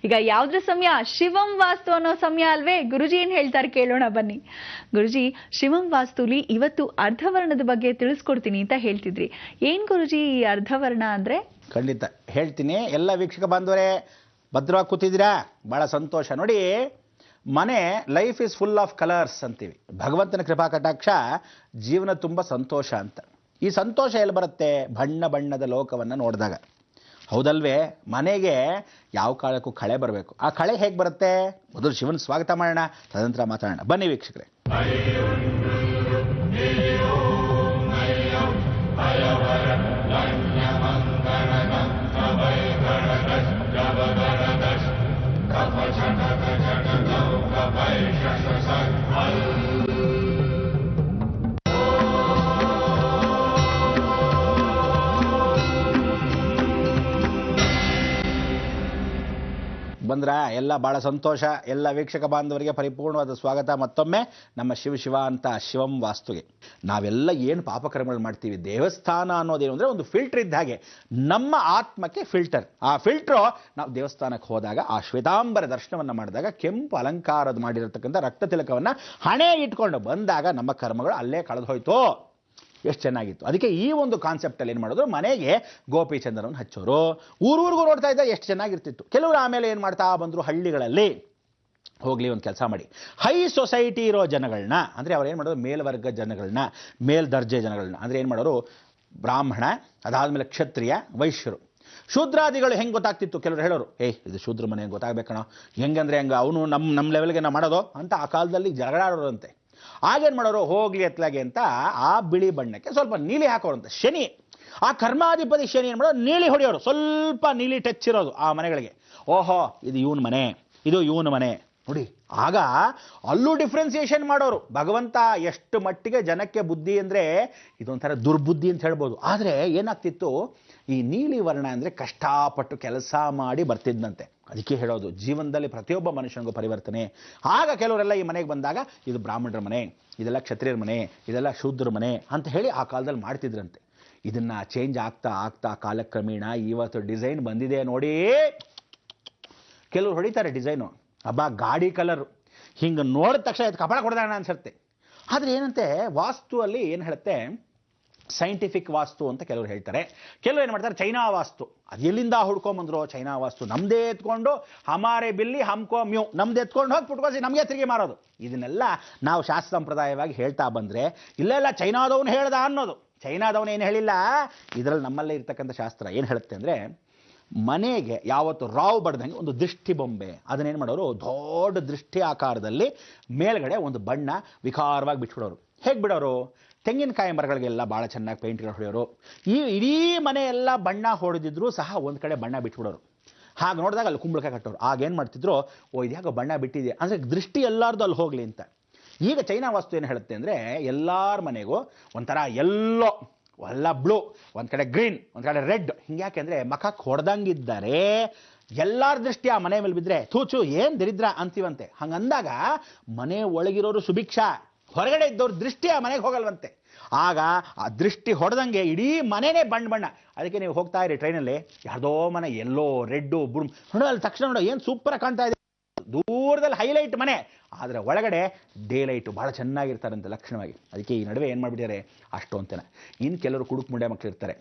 ಈಗ ಯಾವ್ದ್ರ ಸಮಯ? ಶಿವಂ ವಾಸ್ತು ಅನ್ನೋ ಸಮಯ ಅಲ್ವೇ? ಗುರುಜಿ ಏನ್ ಹೇಳ್ತಾರೆ ಕೇಳೋಣ ಬನ್ನಿ. ಗುರುಜಿ, ಶಿವಂ ವಾಸ್ತುಲಿ ಇವತ್ತು ಅರ್ಧವರ್ಣದ ಬಗ್ಗೆ ತಿಳಿಸ್ಕೊಡ್ತೀನಿ ಅಂತ ಹೇಳ್ತಿದ್ರಿ. ಏನ್ ಗುರುಜಿ ಈ ಅರ್ಧವರ್ಣ ಅಂದ್ರೆ? ಖಂಡಿತ ಹೇಳ್ತೀನಿ. ಎಲ್ಲ ವೀಕ್ಷಕ ಬಾಂಧವರೇ ಭದ್ರವಾಗಿ ಕೂತಿದ್ದೀರಾ? ಬಹಳ ಸಂತೋಷ. ನೋಡಿ, ಮನೆ life is full of colours ಅಂತೀವಿ. ಭಗವಂತನ ಕೃಪಾ ಕಟಾಕ್ಷ ಜೀವನ ತುಂಬ ಸಂತೋಷ ಅಂತ. ಈ ಸಂತೋಷ ಎಲ್ಲಿ ಬರುತ್ತೆ? ಬಣ್ಣ ಬಣ್ಣದ ಲೋಕವನ್ನು ನೋಡಿದಾಗ, ಹೌದಲ್ವೇ? ಮನೆಗೆ ಯಾವ ಕಾಲಕ್ಕೂ ಕಳೆ ಬರಬೇಕು. ಆ ಕಳೆ ಹೇಗೆ ಬರುತ್ತೆ? ಮೊದಲು ಶಿವನ ಸ್ವಾಗತ ಮಾಡೋಣ, ತದನಂತರ ಮಾತಾಡೋಣ. ಬನ್ನಿ ವೀಕ್ಷಕರೇ. ಬಂದ್ರ ಎಲ್ಲ ಬಹಳ ಸಂತೋಷ. ಎಲ್ಲ ವೀಕ್ಷಕ ಬಾಂಧವರಿಗೆ ಪರಿಪೂರ್ಣವಾದ ಸ್ವಾಗತ ಮತ್ತೊಮ್ಮೆ ನಮ್ಮ ಶಿವ ಅಂತ ಶಿವಂ ವಾಸ್ತುಗೆ. ನಾವೆಲ್ಲ ಏನು ಪಾಪಕರ್ಮಗಳು ಮಾಡ್ತೀವಿ, ದೇವಸ್ಥಾನ ಅನ್ನೋದೇನು ಅಂದರೆ ಒಂದು ಫಿಲ್ಟರ್ ಇದ್ದ ಹಾಗೆ. ನಮ್ಮ ಆತ್ಮಕ್ಕೆ ಫಿಲ್ಟರ್. ಆ ಫಿಲ್ಟ್ರು ನಾವು ದೇವಸ್ಥಾನಕ್ಕೆ ಹೋದಾಗ ಆ ಶ್ವೇತಾಂಬರ ದರ್ಶನವನ್ನು ಮಾಡಿದಾಗ ಕೆಂಪು ಅಲಂಕಾರದ ಮಾಡಿರತಕ್ಕಂಥ ರಕ್ತ ತಿಲಕವನ್ನು ಹಣೆ ಇಟ್ಕೊಂಡು ಬಂದಾಗ ನಮ್ಮ ಕರ್ಮಗಳು ಅಲ್ಲೇ ಕಳೆದು ಹೋಯ್ತು. ಎಷ್ಟು ಚೆನ್ನಾಗಿತ್ತು. ಅದಕ್ಕೆ ಈ ಒಂದು ಕಾನ್ಸೆಪ್ಟಲ್ಲಿ ಏನು ಮಾಡೋದು, ಮನೆಗೆ ಗೋಪಿ ಚಂದನವನ್ನು ಹಚ್ಚೋರು, ಊರೂರಿಗೂ ನೋಡ್ತಾ ಇದ್ದ ಎಷ್ಟು ಚೆನ್ನಾಗಿರ್ತಿತ್ತು. ಕೆಲವರು ಆಮೇಲೆ ಏನು ಮಾಡ್ತಾ ಬಂದರು, ಹಳ್ಳಿಗಳಲ್ಲಿ ಹೋಗಲಿ ಒಂದು ಕೆಲಸ ಮಾಡಿ, ಹೈ ಸೊಸೈಟಿ ಇರೋ ಜನಗಳನ್ನ, ಅಂದರೆ ಅವ್ರು ಏನು ಮಾಡೋದು, ಮೇಲ್ವರ್ಗ ಜನಗಳನ್ನ, ಮೇಲ್ದರ್ಜೆ ಜನಗಳನ್ನ, ಅಂದರೆ ಏನು ಮಾಡೋರು, ಬ್ರಾಹ್ಮಣ, ಅದಾದಮೇಲೆ ಕ್ಷತ್ರಿಯ, ವೈಶ್ಯರು, ಶೂದ್ರಾದಿಗಳು ಹೆಂಗೆ ಗೊತ್ತಾಗ್ತಿತ್ತು? ಕೆಲವರು ಹೇಳೋರು, ಇದು ಶೂದ್ರ ಮನೆ ಗೊತ್ತಾಗಬೇಕಣ, ಹೆಂಗಂದ್ರೆ ಹೆಂಗೆ ಅವನು ನಮ್ಮ ಲೆವೆಲ್ಗೆ ನಾವು ಮಾಡೋದು ಅಂತ ಆ ಕಾಲದಲ್ಲಿ ಜಗಳಾಡೋರಂತೆ. ಆಗೇನು ಮಾಡೋರು, ಹೋಗ್ಲಿ ಎತ್ತಲಾಗೆ ಅಂತ ಆ ಬಿಳಿ ಬಣ್ಣಕ್ಕೆ ಸ್ವಲ್ಪ ನೀಲಿ ಹಾಕೋರಂತೆ. ಶನಿ, ಆ ಕರ್ಮಾಧಿಪತಿ ಶನಿ ಏನು ಮಾಡೋರು, ನೀಲಿ ಹೊಡೆಯೋರು, ಸ್ವಲ್ಪ ನೀಲಿ ಟಚ್ ಇರೋದು ಆ ಮನೆಗಳಿಗೆ. ಓಹೋ, ಇದು ಇವನ ಮನೆ, ಇದು ಇವನ ಮನೆ ನೋಡಿ. ಆಗ ಅಲ್ಲೂ ಡಿಫ್ರೆನ್ಸಿಯೇಷನ್ ಮಾಡೋರು. ಭಗವಂತ ಎಷ್ಟು ಮಟ್ಟಿಗೆ ಜನಕ್ಕೆ ಬುದ್ಧಿ ಅಂದರೆ ಇದೊಂಥರ ದುರ್ಬುದ್ಧಿ ಅಂತ ಹೇಳ್ಬೋದು. ಆದರೆ ಏನಾಗ್ತಿತ್ತು, ಈ ನೀಲಿ ವರ್ಣ ಅಂದರೆ ಕಷ್ಟಪಟ್ಟು ಕೆಲಸ ಮಾಡಿ ಬರ್ತಿದ್ದಂತೆ. ಅದಕ್ಕೆ ಹೇಳೋದು, ಜೀವನದಲ್ಲಿ ಪ್ರತಿಯೊಬ್ಬ ಮನುಷ್ಯನಿಗೂ ಪರಿವರ್ತನೆ. ಆಗ ಕೆಲವರೆಲ್ಲ ಈ ಮನೆಗೆ ಬಂದಾಗ ಇದು ಬ್ರಾಹ್ಮಣರ ಮನೆ, ಇದೆಲ್ಲ ಕ್ಷತ್ರಿಯರ ಮನೆ, ಇದೆಲ್ಲ ಶೂದ್ರರ ಮನೆ ಅಂತ ಹೇಳಿ ಆ ಕಾಲದಲ್ಲಿ ಮಾಡ್ತಿದ್ರಂತೆ. ಇದನ್ನು ಚೇಂಜ್ ಆಗ್ತಾ ಆಗ್ತಾ ಕಾಲಕ್ರಮೇಣ ಇವತ್ತು ಡಿಸೈನ್ ಬಂದಿದೆ ನೋಡಿ. ಕೆಲವರು ಹೊಡಿತಾರೆ ಡಿಸೈನು, ಹಬ್ಬ ಗಾಡಿ ಕಲರು, ಹಿಂಗೆ ನೋಡಿದ ತಕ್ಷಣ ಇದು ಕಪಡ ಕೊಡ್ದಾಣ ಅನ್ಸುತ್ತೆ. ಆದರೆ ಏನಂತೆ, ವಾಸ್ತುವಲ್ಲಿ ಏನು ಹೇಳುತ್ತೆ, ಸೈಂಟಿಫಿಕ್ ವಾಸ್ತು ಅಂತ ಕೆಲವರು ಹೇಳ್ತಾರೆ. ಕೆಲವರು ಏನು ಮಾಡ್ತಾರೆ, ಚೈನಾ ವಾಸ್ತು. ಅದು ಎಲ್ಲಿಂದ ಹುಡ್ಕೊಂಬಂದ್ರು ಚೈನಾ ವಾಸ್ತು? ನಮ್ಮದೇ ಎತ್ಕೊಂಡು ಹಮಾರೆ ಬಿಲ್ಲಿ ಹಮ್ಕೋ ಮ್ಯೂ, ನಮ್ದು ಎತ್ಕೊಂಡು ಹೋಗಿ ಪುಟ್ಕೋಸಿ ನಮಗೆ ತಿರುಗಿ ಮಾರೋದು. ಇದನ್ನೆಲ್ಲ ನಾವು ಶಾಸ್ತ್ರ ಸಂಪ್ರದಾಯವಾಗಿ ಹೇಳ್ತಾ ಬಂದರೆ, ಇಲ್ಲೆಲ್ಲ ಚೈನಾದವನು ಹೇಳ್ದ ಅನ್ನೋದು. ಚೈನಾದವನು ಏನು ಹೇಳಿಲ್ಲ. ಇದರಲ್ಲಿ ನಮ್ಮಲ್ಲೇ ಇರ್ತಕ್ಕಂಥ ಶಾಸ್ತ್ರ ಏನು ಹೇಳುತ್ತೆ ಅಂದರೆ, ಮನೆಗೆ ಯಾವತ್ತು ರಾವು ಬಡ್ದಂಗೆ ಒಂದು ದೃಷ್ಟಿ ಬೊಂಬೆ, ಅದನ್ನೇನು ಮಾಡೋರು, ದೊಡ್ಡ ದೃಷ್ಟಿ ಆಕಾರದಲ್ಲಿ ಮೇಲ್ಗಡೆ ಒಂದು ಬಣ್ಣ ವಿಕಾರವಾಗಿ ಬಿಟ್ಬಿಡೋರು. ಹೇಗೆ ಬಿಡೋರು? ತೆಂಗಿನಕಾಯಿ ಮರಗಳಿಗೆಲ್ಲ ಭಾಳ ಚೆನ್ನಾಗಿ ಪೇಂಟ್ಗಳು ಹೊಡೆಯೋರು. ಈ ಇಡೀ ಮನೆಯೆಲ್ಲ ಬಣ್ಣ ಹೊಡೆದಿದ್ರು ಸಹ ಒಂದು ಕಡೆ ಬಣ್ಣ ಬಿಟ್ಬಿಡೋರು. ಹಾಗೆ ನೋಡಿದಾಗ ಅಲ್ಲಿ ಕುಂಬಳಕಾಯಿ ಕಟ್ಟೋರು. ಆಗೇನು ಮಾಡ್ತಿದ್ರು, ಇದ್ಯಾಗ ಬಣ್ಣ ಬಿಟ್ಟಿದೆ ಅಂದರೆ ದೃಷ್ಟಿ ಎಲ್ಲಾರ್ದು ಅಲ್ಲಿ ಹೋಗಲಿ ಅಂತ. ಈಗ ಚೈನಾ ವಾಸ್ತು ಏನು ಹೇಳುತ್ತೆ ಅಂದರೆ, ಎಲ್ಲರ ಮನೆಗೂ ಒಂಥರ ಎಲ್ಲೋ, ಎಲ್ಲ ಬ್ಲೂ, ಒಂದು ಕಡೆ ಗ್ರೀನ್, ಒಂದು ಕಡೆ ರೆಡ್, ಹಿಂಗ್ಯಾಕೆ ಅಂದರೆ ಮಖಕ್ಕೆ ಹೊಡೆದಂಗಿದ್ದಾರೆ. ಎಲ್ಲರ ದೃಷ್ಟಿ ಆ ಮನೆ ಮೇಲೆ ಬಿದ್ದರೆ ಥೂಚು ಏನು ದರಿದ್ರ ಅಂತೀವಂತೆ. ಹಂಗಂದಾಗ ಮನೆ ಒಳಗಿರೋರು ಸುಭಿಕ್ಷಾ, ಹೊರಗಡೆ ಇದ್ದವ್ರ ದೃಷ್ಟಿ ಆ ಮನೆಗೆ ಹೋಗಲ್ವಂತೆ. ಆಗ ಆ ದೃಷ್ಟಿ ಹೊಡೆದಂಗೆ ಇಡೀ ಮನೆನೇ ಬಣ್ಣ ಬಣ್ಣ. ಅದಕ್ಕೆ ನೀವು ಹೋಗ್ತಾ ಇರಿ ಟ್ರೈನಲ್ಲಿ, ಯಾವುದೋ ಮನೆ ಎಲ್ಲೋ ರೆಡ್ಡು ಬ್ರೂ ನೋಡೋ, ಅಲ್ಲಿ ತಕ್ಷಣ ನೋಡೋ ಏನು ಸೂಪರಾಗಿ ಕಾಣ್ತಾ ಇದೆ, ದೂರದಲ್ಲಿ ಹೈಲೈಟ್ ಮನೆ, ಆದರೆ ಒಳಗಡೆ ಡೇ ಲೈಟು ಭಾಳ ಚೆನ್ನಾಗಿರ್ತಾರಂತೆ ಲಕ್ಷಣವಾಗಿ. ಅದಕ್ಕೆ ಈ ನಡುವೆ ಏನು ಮಾಡಿಬಿಟ್ಟಿದ್ದಾರೆ ಅಷ್ಟು ಅಂತಾನೆ. ಇನ್ನು ಕೆಲವರು ಕುಡುಕು ಮುಂಡೆ ಮಕ್ಕಳು ಇರ್ತಾರೆ,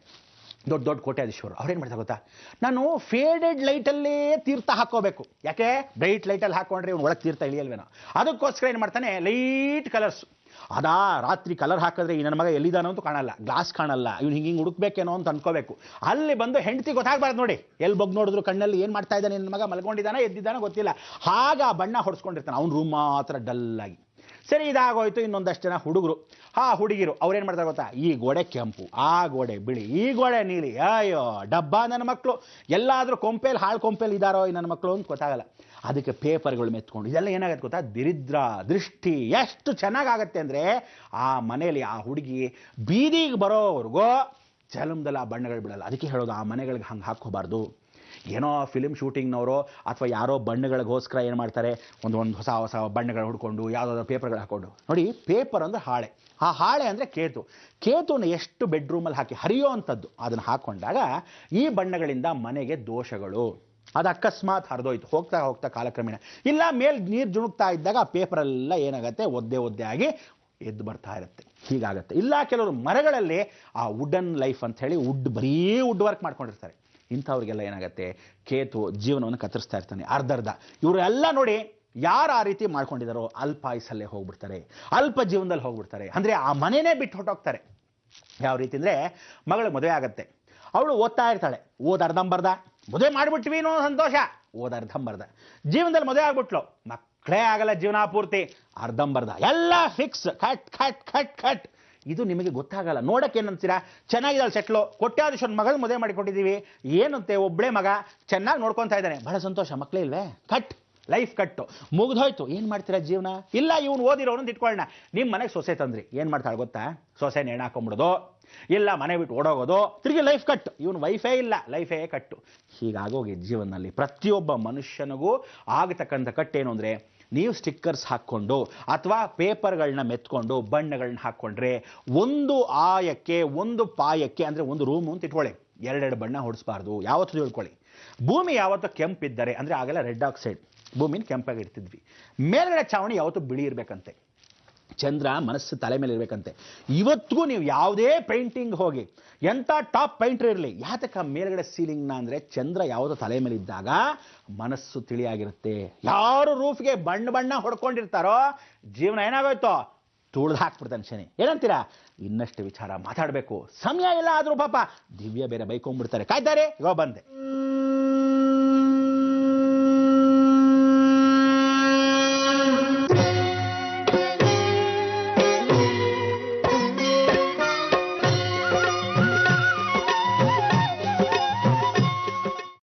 ದೊಡ್ಡ ದೊಡ್ಡ ಕೋಟ್ಯಾಧೀಶರು. ಅವ್ರೇನು ಮಾಡ್ತಾರೆ ಗೊತ್ತಾ, ನಾನು ಫೇಡೆಡ್ ಲೈಟಲ್ಲೇ ತೀರ್ಥ ಹಾಕೋಬೇಕು. ಯಾಕೆ ಬ್ರೈಟ್ ಲೈಟಲ್ಲಿ ಹಾಕೊಂಡ್ರೆ ಇವ್ನು ಒಳಗೆ ತೀರ್ಥ ಇಳಿಯಲ್ವೇನೋ, ಅದಕ್ಕೋಸ್ಕರ ಏನು ಮಾಡ್ತಾನೆ, ಲೈಟ್ ಕಲರ್ಸ್. ಅದಾ ರಾತ್ರಿ ಕಲರ್ ಹಾಕಿದ್ರೆ ಈ ನನ್ನ ಮಗ ಎಲ್ಲಿದ್ದಾನೋ ಅಂತೂ ಕಾಣಲ್ಲ, ಗ್ಲಾಸ್ ಕಾಣಲ್ಲ, ಇವ್ನು ಹಿಂಗೆ ಹುಡುಕ್ಬೇಕೇನೋ ಅಂತ ಅನ್ಕೋಬೇಕು. ಅಲ್ಲಿ ಬಂದು ಹೆಂಡತಿ ಗೊತ್ತಾಗಬಾರ್ದು ನೋಡಿ, ಎಲ್ಲಿ ಬಗ್ ನೋಡಿದ್ರು ಕಣ್ಣಲ್ಲಿ ಏನು ಮಾಡ್ತಾ ಇದ್ದಾನೆ ನನ್ನ ಮಗ, ಮಲ್ಕೊಂಡಿದ್ದಾನೋ ಎದ್ದಿದ್ದಾನೋ ಗೊತ್ತಿಲ್ಲ. ಆಗ ಆ ಬಣ್ಣ ಹೊಡ್ಸ್ಕೊಂಡಿರ್ತಾನೆ, ಅವ್ನ ರೂಮ್ ಮಾತ್ರ ಡಲ್ಲಾಗಿ. ಸರಿ, ಇದಾಗೋಯ್ತು. ಇನ್ನೊಂದಷ್ಟು ಜನ ಹುಡುಗರು, ಹುಡುಗಿರು, ಅವ್ರೇನು ಮಾಡ್ತಾರೆ ಗೊತ್ತಾ, ಈ ಗೋಡೆ ಕೆಂಪು, ಆ ಗೋಡೆ ಬಿಳಿ, ಈ ಗೋಡೆ ನೀಲಿ. ಅಯ್ಯೋ ಡಬ್ಬ ನನ್ನ ಮಕ್ಕಳು, ಎಲ್ಲಾದರೂ ಕೊಂಪೇಲಿ ಹಾಳು ಕೊಂಪೇಲಿ ಇದ್ದಾರೋ ಈ ನನ್ನ ಮಕ್ಕಳು ಅಂತ ಗೊತ್ತಾಗಲ್ಲ. ಅದಕ್ಕೆ ಪೇಪರ್ಗಳು ಮೆತ್ಕೊಂಡು ಇದೆಲ್ಲ ಏನಾಗುತ್ತೆ ಗೊತ್ತಾ, ದರಿದ್ರ ದೃಷ್ಟಿ ಎಷ್ಟು ಚೆನ್ನಾಗಾಗತ್ತೆ ಅಂದರೆ, ಆ ಮನೆಯಲ್ಲಿ ಆ ಹುಡುಗಿ ಬೀದಿಗೆ ಬರೋವರೆಗೂ ಜಲಮದಲ್ಲಿ ಆ ಬಣ್ಣಗಳು ಬಿಡಲ್ಲ. ಅದಕ್ಕೆ ಹೇಳೋದು, ಆ ಮನೆಗಳಿಗೆ ಹಂಗೆ ಹಾಕ್ಕೋಬಾರ್ದು. ಏನೋ ಫಿಲ್ಮ್ ಶೂಟಿಂಗ್ನವರು ಅಥವಾ ಯಾರೋ ಬಣ್ಣಗಳಿಗೋಸ್ಕರ ಏನು ಮಾಡ್ತಾರೆ, ಒಂದು ಹೊಸ ಹೊಸ ಬಣ್ಣಗಳು ಹುಡ್ಕೊಂಡು ಯಾವುದಾದ್ರೂ ಪೇಪರ್ಗಳು ಹಾಕ್ಕೊಂಡು. ನೋಡಿ, ಪೇಪರ್ ಅಂದರೆ ಹಾಳೆ, ಆ ಹಾಳೆ ಅಂದರೆ ಕೇತುನ ಎಷ್ಟು ಬೆಡ್ರೂಮಲ್ಲಿ ಹಾಕಿ ಹರಿಯೋ ಅಂಥದ್ದು ಅದನ್ನು ಹಾಕ್ಕೊಂಡಾಗ ಈ ಬಣ್ಣಗಳಿಂದ ಮನೆಗೆ ದೋಷಗಳು, ಅದು ಅಕಸ್ಮಾತ್ ಹರಿದೋಯ್ತು, ಹೋಗ್ತಾ ಹೋಗ್ತಾ ಕಾಲಕ್ರಮೇಣ, ಇಲ್ಲ ಮೇಲ್ ನೀರು ಜುಣುಕ್ತಾ ಇದ್ದಾಗ ಆ ಪೇಪರೆಲ್ಲ ಏನಾಗುತ್ತೆ, ಒದ್ದೆ ಆಗಿ ಎದ್ದು ಬರ್ತಾ ಇರುತ್ತೆ, ಹೀಗಾಗುತ್ತೆ. ಇಲ್ಲ ಕೆಲವರು ಮರಗಳಲ್ಲಿ ಆ ವುಡನ್ ಲೈಫ್ ಅಂತ ಹೇಳಿ ಬರೀ ವುಡ್ ವರ್ಕ್ ಮಾಡ್ಕೊಂಡಿರ್ತಾರೆ, ಇಂಥವ್ರಿಗೆಲ್ಲ ಏನಾಗುತ್ತೆ, ಕೇತು ಜೀವನವನ್ನು ಕತ್ತರಿಸ್ತಾ ಇರ್ತಾನೆ ಅರ್ಧರ್ಧ. ಇವರೆಲ್ಲ ನೋಡಿ ಯಾರು ಆ ರೀತಿ ಮಾಡ್ಕೊಂಡಿದ್ದಾರೋ ಅಲ್ಪಾಯುಸಲ್ಲೇ ಹೋಗ್ಬಿಡ್ತಾರೆ, ಅಲ್ಪ ಜೀವನದಲ್ಲಿ ಹೋಗ್ಬಿಡ್ತಾರೆ, ಅಂದರೆ ಆ ಮನೆಯೇ ಬಿಟ್ಟು ಹೊಟ್ಟೋಗ್ತಾರೆ. ಯಾವ ರೀತಿ ಅಂದರೆ, ಮಗಳು ಮದುವೆ ಆಗತ್ತೆ, ಅವಳು ಓದ್ತಾ ಇರ್ತಾಳೆ, ಅರ್ಧಂಬರ್ಧ, ಮದುವೆ ಮಾಡಿಬಿಟ್ವಿ ಅನ್ನೋ ಸಂತೋಷ, ಅರ್ಧಂಬರ್ಧ. ಜೀವನದಲ್ಲಿ ಮದುವೆ ಆಗ್ಬಿಟ್ಲು, ಮಕ್ಕಳೇ ಆಗಲ್ಲ ಜೀವನ ಪೂರ್ತಿ, ಅರ್ಧಂಬರ್ಧ, ಎಲ್ಲ fix, cut cut cut cut. ಇದು ನಿಮಗೆ ಗೊತ್ತಾಗಲ್ಲ. ನೋಡಕ್ಕೆ ಏನಂತೀರಾ, ಚೆನ್ನಾಗಿದ್ದಾಳೆ ಸೆಟ್ಲು, ಕೊಟ್ಟಾದಷ್ಟು ಮಗಳು ಮದುವೆ ಮಾಡಿಕೊಟ್ಟಿದ್ದೀವಿ, ಏನಂತೆ ಒಬ್ಬಳೇ ಮಗ ಚೆನ್ನಾಗಿ ನೋಡ್ಕೊತಾ ಇದ್ದಾನೆ, ಬಹಳ ಸಂತೋಷ, ಮಕ್ಕಳೇ ಇಲ್ವೇ, ಕಟ್, ಲೈಫ್ ಕಟ್ಟು, ಮುಗ್ದೋಯ್ತು. ಏನು ಮಾಡ್ತೀರಾ ಜೀವನ? ಇಲ್ಲ ಇವನು ಓದಿರೋನು ಇಟ್ಕೊಳ್ಳೋಣ, ನಿಮ್ಮ ಮನೆಗೆ ಸೊಸೆ ತಂದ್ರಿ, ಏನು ಮಾಡ್ತಾಳೆ ಗೊತ್ತಾ, ಸೊಸೆ ನೇಣು ಹಾಕೊಂಡ್ಬಿಡೋದು, ಇಲ್ಲ ಮನೆ ಬಿಟ್ಟು ಓಡೋಗೋದು, ತಿರುಗಿ ಲೈಫ್ ಕಟ್, ಇವನು ವೈಫೇ ಇಲ್ಲ, ಲೈಫೇ ಕಟ್ಟು. ಹೀಗಾಗೋಗಿ ಜೀವನದಲ್ಲಿ ಪ್ರತಿಯೊಬ್ಬ ಮನುಷ್ಯನಿಗೂ ಆಗತಕ್ಕಂಥ ಕಟ್ಟೇನು ಅಂದರೆ, ನೀವು ಸ್ಟಿಕ್ಕರ್ಸ್ ಹಾಕ್ಕೊಂಡು ಅಥವಾ ಪೇಪರ್ಗಳನ್ನ ಮೆತ್ಕೊಂಡು ಬಣ್ಣಗಳನ್ನ ಹಾಕ್ಕೊಂಡ್ರೆ, ಒಂದು ಆಯಕ್ಕೆ ಒಂದು ಪಾಯಕ್ಕೆ, ಅಂದರೆ ಒಂದು ರೂಮು ಅಂತ ಇಟ್ಕೊಳ್ಳಿ, ಎರಡೆರಡು ಬಣ್ಣ ಹೊಡಿಸ್ಬಾರ್ದು. ಯಾವತ್ತೂ ತಿಳ್ಕೊಳ್ಳಿ, ಭೂಮಿ ಯಾವತ್ತೂ ಕೆಂಪಿದ್ದರೆ, ಅಂದರೆ ಆಗೆಲ್ಲ ರೆಡ್ ಆಕ್ಸೈಡ್, ಭೂಮಿನ ಕೆಂಪಾಗಿ ಇಡ್ತಿದ್ವಿ, ಮೇಲ್ಗಡೆ ಚಾವಣಿ ಯಾವತ್ತೂ ಬಿಳಿ ಇರಬೇಕಂತೆ, ಚಂದ್ರ ಮನಸ್ಸು ತಲೆ ಮೇಲೆ ಇರಬೇಕಂತೆ. ಇವತ್ತಿಗೂ ನೀವು ಯಾವುದೇ ಪೇಂಟಿಂಗ್ ಹೋಗಿ, ಎಂಥ ಟಾಪ್ ಪೇಂಟರ್ ಇರಲಿ, ಯಾತಕ್ಕ ಮೇಲ್ಗಡೆ ಸೀಲಿಂಗ್ನ ಅಂದರೆ ಚಂದ್ರ ಯಾವುದೋ ತಲೆ ಮೇಲೆ ಇದ್ದಾಗ ಮನಸ್ಸು ತಿಳಿಯಾಗಿರುತ್ತೆ. ಯಾರು ರೂಫ್ಗೆ ಬಣ್ಣ ಹೊಡ್ಕೊಂಡಿರ್ತಾರೋ ಜೀವನ ಏನಾಗೋಯ್ತೋ, ತುಳಿದು ಹಾಕ್ಬಿಡ್ತಾನೆ ಶನಿ. ಏನಂತೀರಾ? ಇನ್ನಷ್ಟು ವಿಚಾರ ಮಾತಾಡಬೇಕು, ಸಮಯ ಇಲ್ಲ ಆದರೂ ಪಾಪ ದಿವ್ಯ ಬೇರೆ ಬೈಕೊಂಡ್ಬಿಡ್ತಾರೆ, ಕಾಯ್ತಾರೆ, ಇವಾಗ ಬಂದೆ.